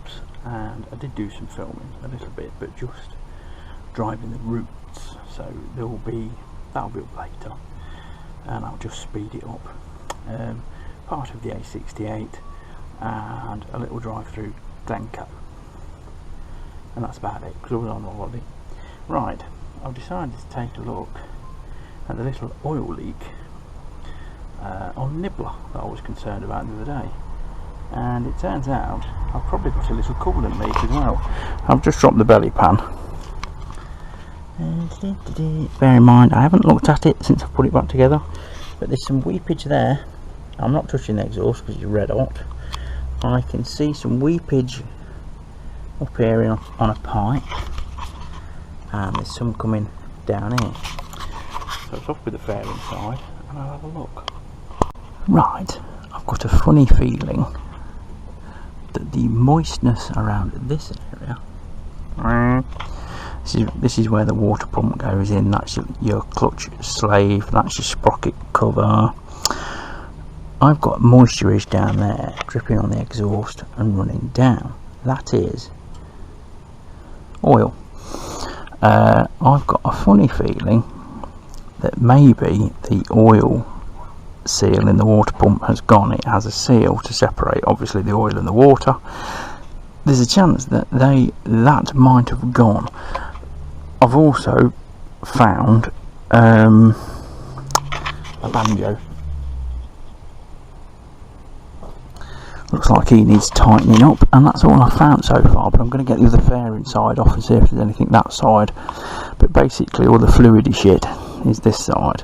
laps, and I did do some filming a little bit, but just driving the routes, so that'll be up later, and I'll just speed it up. Part of the A68 and a little drive through Glencoe, and that's about it because I was on holiday. Right, I've decided to take a look at the little oil leak on Nibbler that I was concerned about the other day, and it turns out I've probably got a little coolant leak as well. I've just dropped the belly pan. Bear in mind I haven't looked at it since I put it back together, but there's some weepage there. I'm not touching the exhaust because it's red hot. I can see some weepage up here on a pipe, and there's some coming down here. So it's off with the fairing side, and I'll have a look. Right, I've got a funny feeling that the moistness around this area, this is where the water pump goes in. That's your clutch slave, that's your sprocket cover. I've got moisturage down there dripping on the exhaust and running down. That is oil. I've got a funny feeling that maybe the oil seal in the water pump has gone. It has a seal to separate obviously the oil and the water. There's a chance that that might have gone. I've also found a banjo. Looks like he needs tightening up, and that's all I've found so far, but I'm going to get the other fairing side off and see if there's anything that side. But basically all the fluidy shit is this side,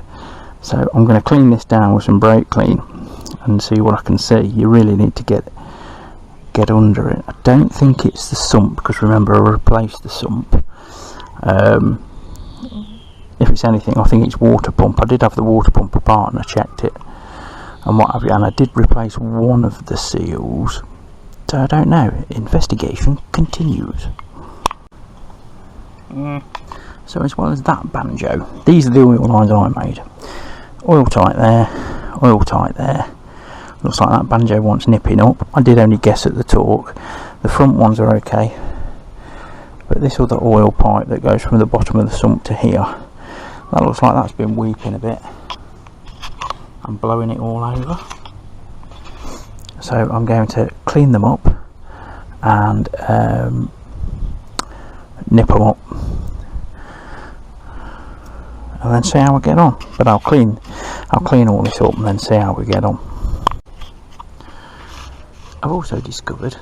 so I'm going to clean this down with some brake clean and see what I can see. You really need to get under it. I don't think it's the sump, because remember I replaced the sump. If it's anything, I think it's water pump. I did have the water pump apart and I checked it and what have you, and I did replace one of the seals, so I don't know. Investigation continues. So as well as that banjo, these are the oil lines I made. Oil tight there, oil tight there. Looks like that banjo wants nipping up. I did only guess at the torque. The front ones are okay, but this other oil pipe that goes from the bottom of the sump to here, that looks like that's been weeping a bit. I'm blowing it all over, so I'm going to clean them up and nip them up, and then see how I get on. But I'll clean all this up and then see how we get on. I've also discovered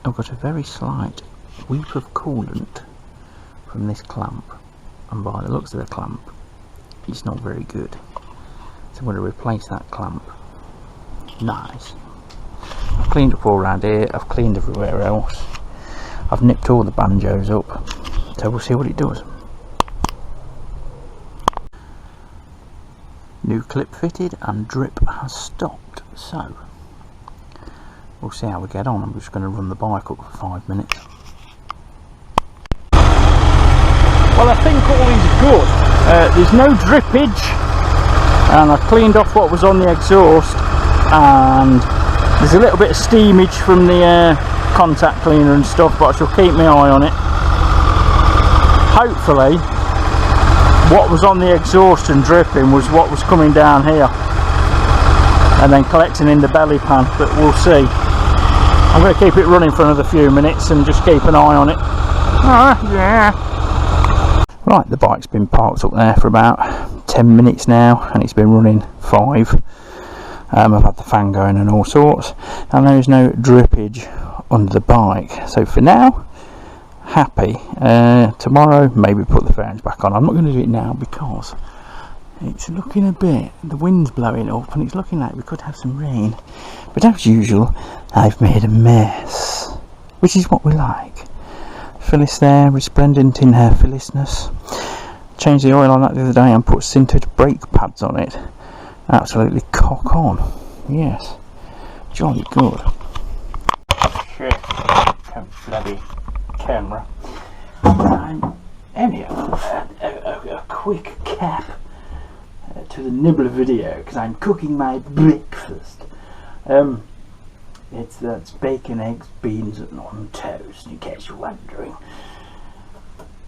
I've got a very slight weep of coolant from this clamp, and by the looks of the clamp it's not very good. So I'm going to replace that clamp. Nice. I've cleaned up all around here, I've cleaned everywhere else, I've nipped all the banjos up, so we'll see what it does. New clip fitted and drip has stopped, so we'll see how we get on. I'm just going to run the bike up for 5 minutes. Well, I think all is good. There's no drippage, and I cleaned off what was on the exhaust, and there's a little bit of steamage from the contact cleaner and stuff, but I shall keep my eye on it. Hopefully what was on the exhaust and dripping was what was coming down here and then collecting in the belly pan, but we'll see. I'm going to keep it running for another few minutes and just keep an eye on it. Yeah. Right, the bike's been parked up there for about 10 minutes now, and it's been running 5. I've had the fan going and all sorts, and there is no drippage under the bike. So for now, happy. Tomorrow, maybe put the fairings back on. I'm not going to do it now because it's looking a bit, the wind's blowing up and it's looking like we could have some rain. But as usual, I've made a mess, which is what we like. Phyllis there, resplendent in her Phyllisness. Changed the oil on that the other day and put sintered brake pads on it. Absolutely cock on. Yes, jolly good. Shit, bloody camera. Anyhow, a quick cap to the Nibbler video because I'm cooking my breakfast. It's bacon, eggs, beans and on toast, in case you're wondering.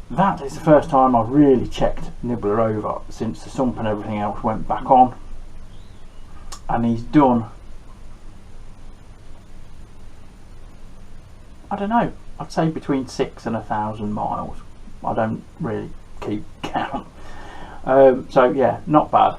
That is the first time I've really checked Nibbler over since the sump and everything else went back on, and he's done, I don't know, I'd say between 6 and 1,000 miles. I don't really keep count. So yeah, not bad.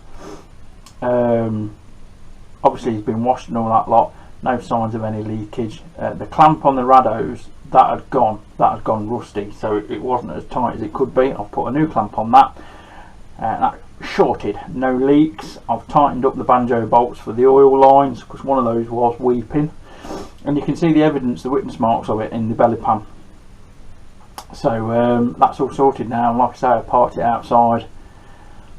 Obviously he's been washed and all that lot. No signs of any leakage. The clamp on the rados, that had gone rusty, so it wasn't as tight as it could be. I've put a new clamp on that. That shorted, no leaks. I've tightened up the banjo bolts for the oil lines because one of those was weeping, and you can see the evidence, the witness marks of it in the belly pan. So that's all sorted now, and like I say, I parked it outside.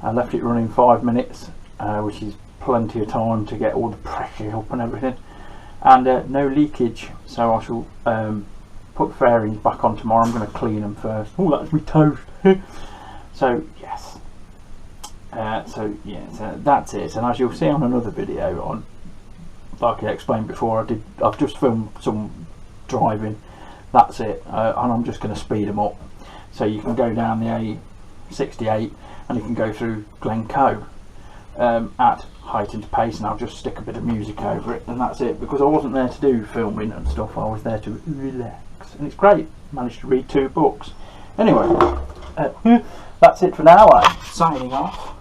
I left it running 5 minutes, which is plenty of time to get all the pressure up and everything, and no leakage. So I shall put the fairings back on tomorrow. I'm going to clean them first. Oh, that's me toast. So yes, so that's it. And as you'll see on another video, on, like I explained before, I've just filmed some driving. That's it, and I'm just going to speed them up, so you can go down the A68 and you can go through Glencoe at heightened pace, and I'll just stick a bit of music over it, and that's it, because I wasn't there to do filming and stuff. I was there to relax, and it's great. Managed to read 2 books. Anyway, that's it for now. I'm signing off.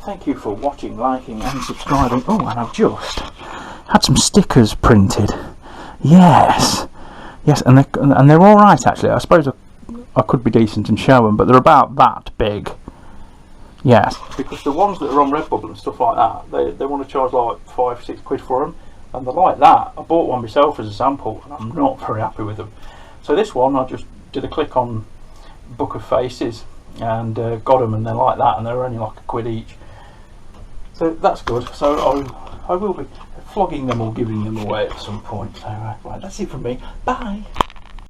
Thank you for watching, liking and subscribing. Oh, and I've just had some stickers printed. Yes, and they're all right actually. I suppose I could be decent and show them, but they're about that big. Yes, because the ones that are on Redbubble and stuff like that, they want to charge like 5-6 quid for them, and they're like that. I bought one myself as a sample, and I'm not very happy with them. So this one, I just did a click on Book of Faces and got them, and they're like that, and they're only like a quid each. So that's good. So I will be flogging them or giving them away at some point. So right, that's it from me. Bye.